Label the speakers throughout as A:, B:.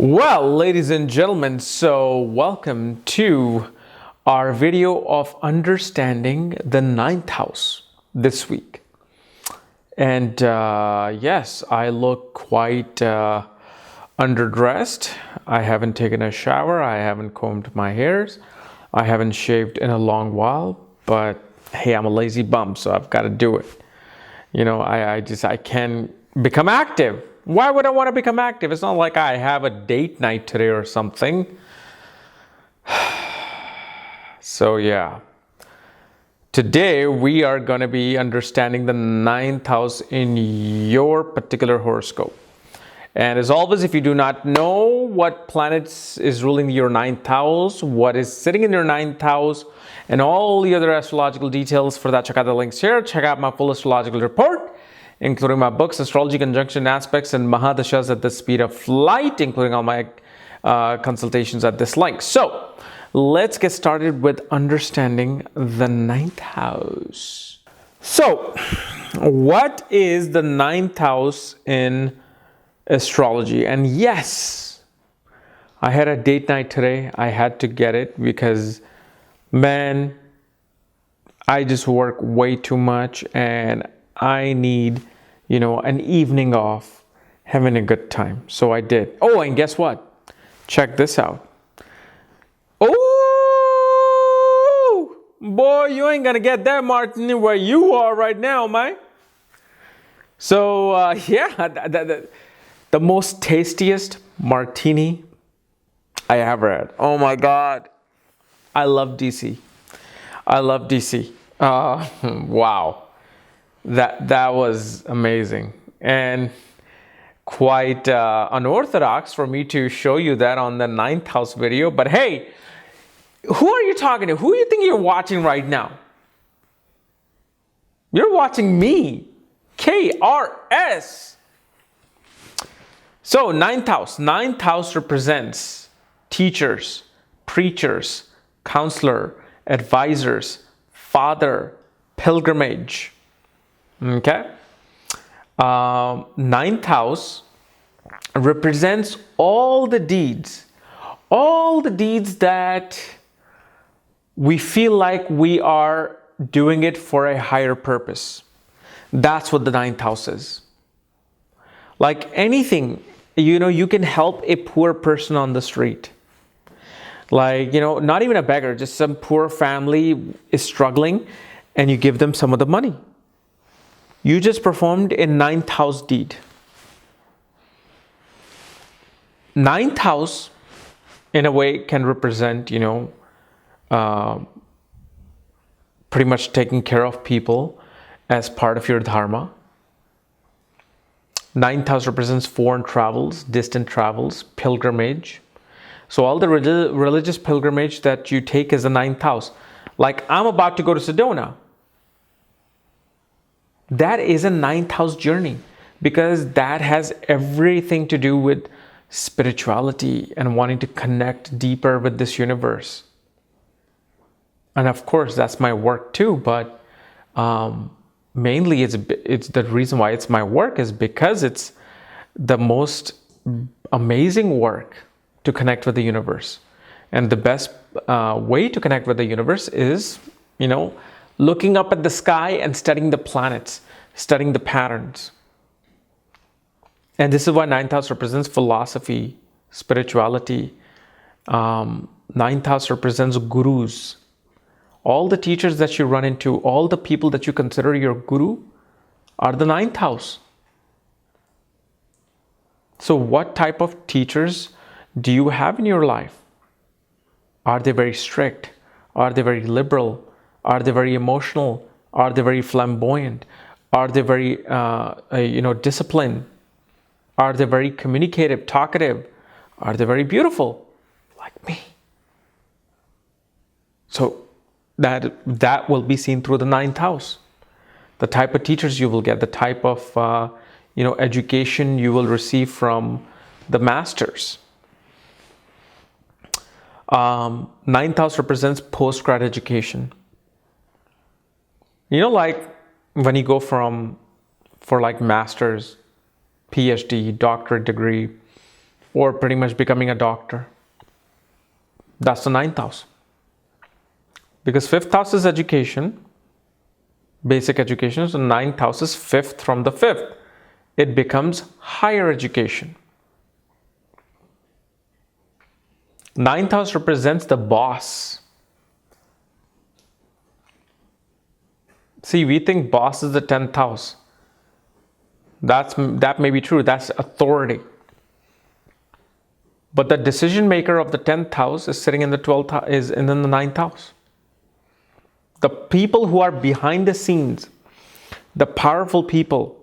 A: Well, ladies and gentlemen, so welcome to our video of understanding the ninth house this week. And yes, I look quite underdressed. I haven't taken a shower. I haven't combed my hairs. I haven't shaved in a long while. But hey, I'm a lazy bum, so I've got to do it. You know, I can become active. Why would I want to become active? It's not like I have a date night today or something. So yeah, today we are going to be understanding the ninth house in your particular horoscope. And as always, if you do not know what planets is ruling your ninth house, what is sitting in your ninth house, and all the other astrological details, for that check out the links here. Check out my full astrological report, including my books, Astrology Conjunction Aspects, and Mahadashas at the Speed of Light, including all my consultations at this link. So let's get started with understanding the ninth house. So what is the ninth house in astrology? And yes, I had a date night today. I had to get it because, man, I just work way too much and I need, an evening off, having a good time. So I did. Oh, and guess what? Check this out. Oh, boy, you ain't gonna get that martini where you are right now, man. So yeah, the most tastiest martini I ever had. Oh my God, I love DC. Wow. That was amazing and quite unorthodox for me to show you that on the ninth house video. But hey, who are you talking to? Who do you think you're watching right now? You're watching me, KRS. So ninth house represents teachers, preachers, counselor, advisors, father, pilgrimage. Okay. Ninth house represents all the deeds that we feel like we are doing it for a higher purpose. That's what the ninth house is. Like anything, you can help a poor person on the street. Like, not even a beggar, just some poor family is struggling and you give them some of the money. You just performed a ninth house deed. Ninth house, in a way, can represent, pretty much taking care of people as part of your dharma. Ninth house represents foreign travels, distant travels, pilgrimage. So all the religious pilgrimage that you take is the ninth house. Like I'm about to go to Sedona. That is a ninth house journey because that has everything to do with spirituality and wanting to connect deeper with this universe. And of course, that's my work too. But mainly, it's the reason why it's my work is because it's the most amazing work to connect with the universe. And the best way to connect with the universe is, looking up at the sky and studying the planets, studying the patterns. And this is why ninth house represents philosophy, spirituality. Ninth house represents gurus. All the teachers that you run into, all the people that you consider your guru are the ninth house. So what type of teachers do you have in your life? Are they very strict? Are they very liberal? Are they very emotional? Are they very flamboyant? Are they very, disciplined? Are they very communicative, talkative? Are they very beautiful? Like me. So that will be seen through the ninth house. The type of teachers you will get, the type of, education you will receive from the masters. Ninth house represents post-grad education. Like when you go for like master's, PhD, doctorate degree, or pretty much becoming a doctor. That's the ninth house. Because fifth house is education, basic education, so ninth house is fifth from the fifth. It becomes higher education. Ninth house represents the boss. See, we think boss is the 10th house. That may be true. That's authority. But the decision maker of the 10th house is sitting in the 12th, is in the ninth house. The people who are behind the scenes, the powerful people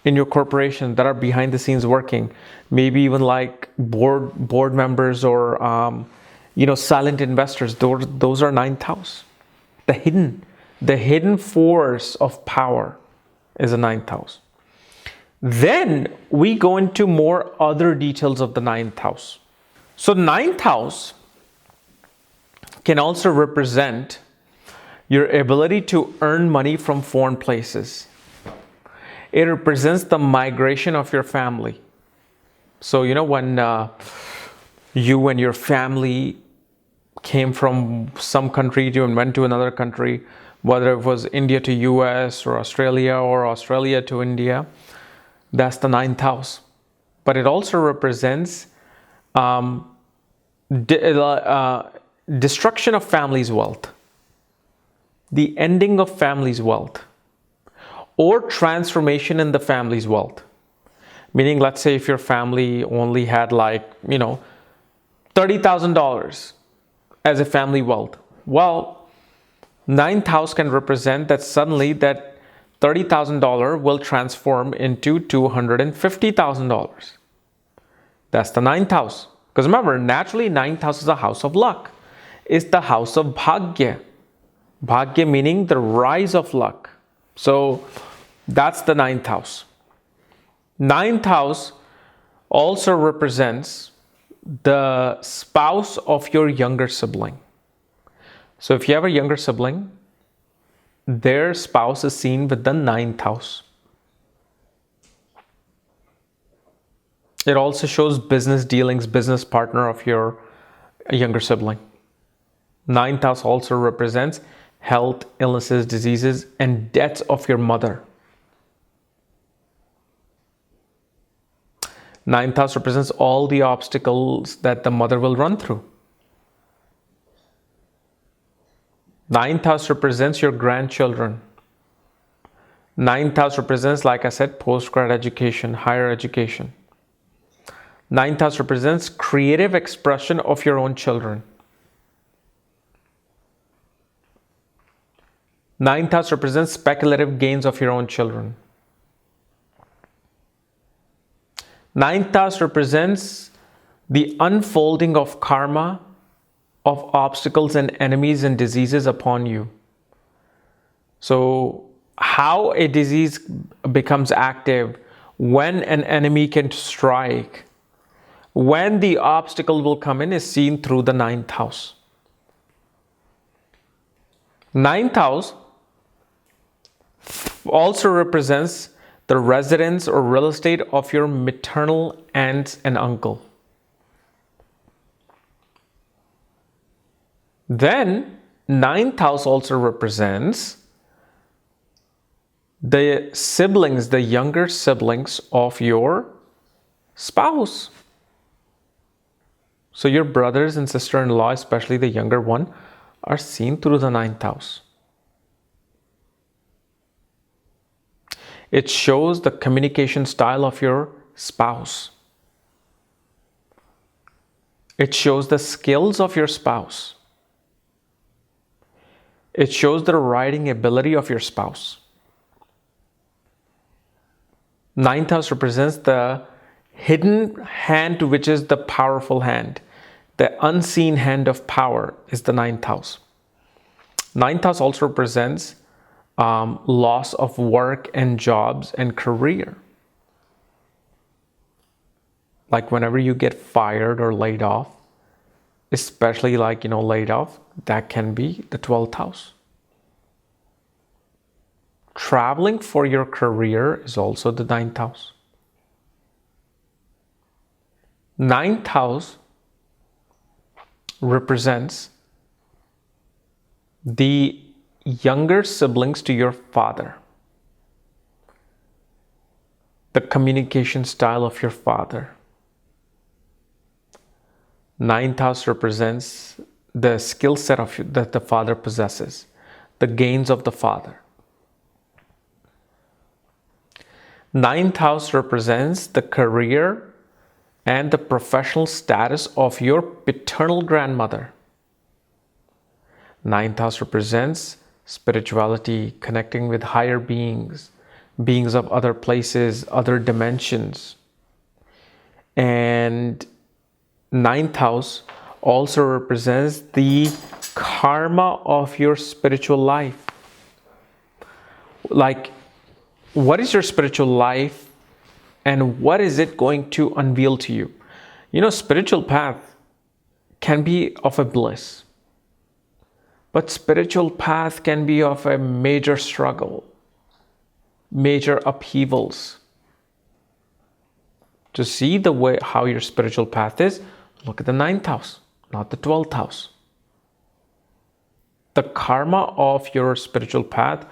A: in your corporation that are behind the scenes working, maybe even like board members or silent investors, those are ninth house. The hidden force of power is a ninth house. Then we go into more other details of the ninth house. So ninth house can also represent your ability to earn money from foreign places. It represents the migration of your family. So, when you and your family came from some country and went to another country, whether it was India to US or Australia to India, that's the ninth house. But it also represents destruction of family's wealth, the ending of family's wealth, or transformation in the family's wealth. Meaning, let's say if your family only had $30,000 as a family wealth. Well, ninth house can represent that suddenly that $30,000 will transform into $250,000. That's the ninth house. Because remember, naturally, ninth house is a house of luck. It's the house of Bhagya. Bhagya meaning the rise of luck. So that's the ninth house. Ninth house also represents the spouse of your younger sibling. So if you have a younger sibling, their spouse is seen with the ninth house. It also shows business dealings, business partner of your younger sibling. Ninth house also represents health, illnesses, diseases, and deaths of your mother. Ninth house represents all the obstacles that the mother will run through. Ninth house represents your grandchildren. Ninth house represents, like I said, postgrad education, higher education. Ninth house represents creative expression of your own children. Ninth house represents speculative gains of your own children. Ninth house represents the unfolding of karma, of obstacles and enemies and diseases upon you. So how a disease becomes active, when an enemy can strike, when the obstacle will come in, is seen through the ninth house. Ninth house also represents the residence or real estate of your maternal aunts and uncle. Then ninth house also represents the siblings, the younger siblings of your spouse. So your brothers and sister-in-law, especially the younger one, are seen through the ninth house. It shows the communication style of your spouse. It shows the skills of your spouse. It shows the writing ability of your spouse. Ninth house represents the hidden hand, which is the powerful hand. The unseen hand of power is the ninth house. Ninth house also represents loss of work and jobs and career. Like whenever you get fired or laid off, especially laid off, that can be the 12th house. Traveling for your career is also the ninth house. Ninth house represents the younger siblings to your father, the communication style of your father. Ninth house represents the skill set that the father possesses, the gains of the father. Ninth house represents the career and the professional status of your paternal grandmother. Ninth house represents spirituality, connecting with higher beings, beings of other places, other dimensions. And ninth house also represents the karma of your spiritual life. Like, what is your spiritual life and what is it going to unveil to you? You know, spiritual path can be of a bliss, but spiritual path can be of a major struggle, major upheavals. To see the way how your spiritual path is, look at the ninth house, not the 12th house. The karma of your spiritual path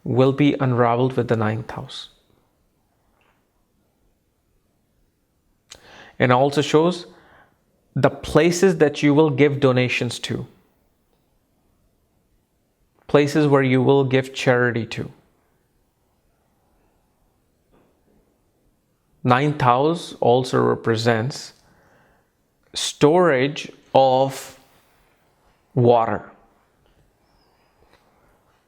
A: will be unraveled with the ninth house. And also shows the places that you will give donations to, places where you will give charity to. Ninth house also represents storage of water.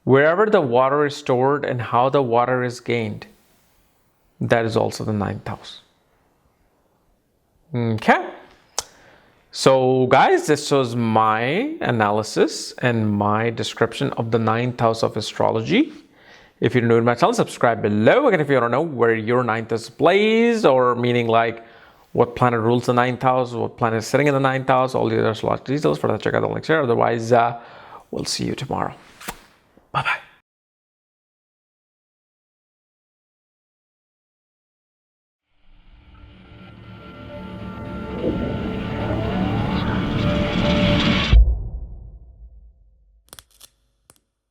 A: Wherever the water is stored and how the water is gained, that is also the ninth house. Okay. So guys, this was my analysis and my description of the ninth house of astrology. If you're new to my channel, subscribe below. And if you don't know where your ninth house plays, or meaning like what planet rules the ninth house, what planet is sitting in the ninth house, all the other astrological details, for that check out the links here. Otherwise, we'll see you tomorrow. Bye-bye.